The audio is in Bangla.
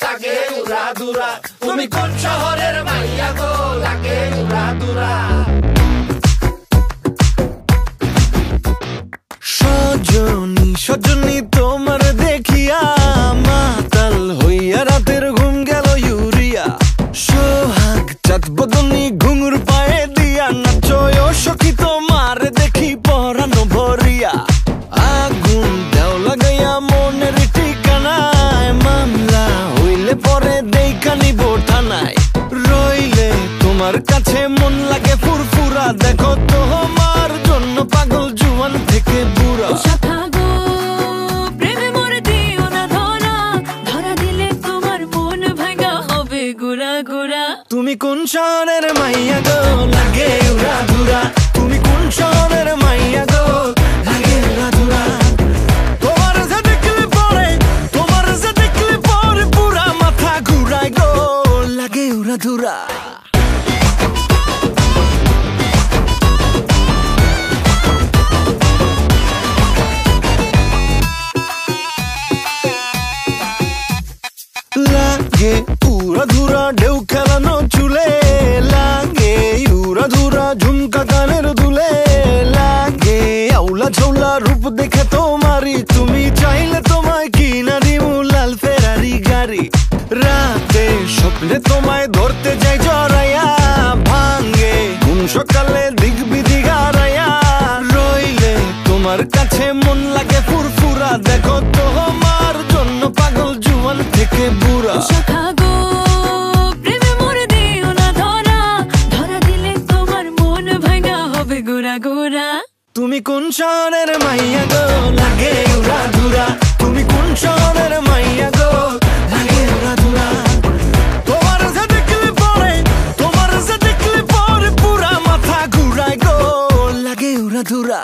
লাগে উড়া দুরা। তুমি কোন শহরের মাইয়া গো, লাগে উড়া দুরা। সজনী সজনী তোমার দেখিয়া মাতাল হইয়া রাতের ঘুম গেল ইউরিয়া। সোহাগ চাঁদ বদনী ঘুঙুর পায়ে দিয়া নাচয় সখী তোমার দেখি পরানো ভরিয়া। আগুন দেও লাগাইয়া মনের ঠিকানায়, মামলা হইলে পরে দেইখা নিব থানায়। রইলে তোমার কাছে মন লাগে ফুরফুরা, দেখো তোমার জন্য পাগল জুয়ান থেকে বুড়া। তুমি কোন শহরের মাইয়া গো, লাগে উড়া ধুরা। তুমি কোন শহরের মাইয়া গো, লাগে উড়া ধুরা। তোমার যে দেখলে পরে, তোমার যে দেখলে পরে পুরা মাথা ঘুরায় গো, লাগে উড়া ধুরা। লাগে উড়া ধুরা ঢেউ খেলানো চুলে, লাগে উড়া ধুরা ঝুমকা কানের দুলে, লাগে আউলা ঝৌলা রূপ দেখে তোমারি, তুমি চাইলে তোমায় কিনা দিমু লাল ফেরারি গাড়ি। রাতে স্বপ্নে তোমায় ধরতে যাই জড়াইয়া, ভাঙ্গে কোন সকালে দিক বিধি গারাইয়া। রইলে তোমার কাছে মন লাগে ফুরফুরা, দেখো তোমার জন্য পাগল জুয়ান থেকে বুড়া। তুমি কোন শহরের মাইয়া গো, লাগে উড়া ধুরা। তুমি কোন শহরের মাইয়া গো, লাগে উড়া ধুরা। তোমার যে দেখলে পরে, তোমার যে দেখলে পরে পুরা মাথা ঘুরায় গো, লাগে উড়া ধুরা।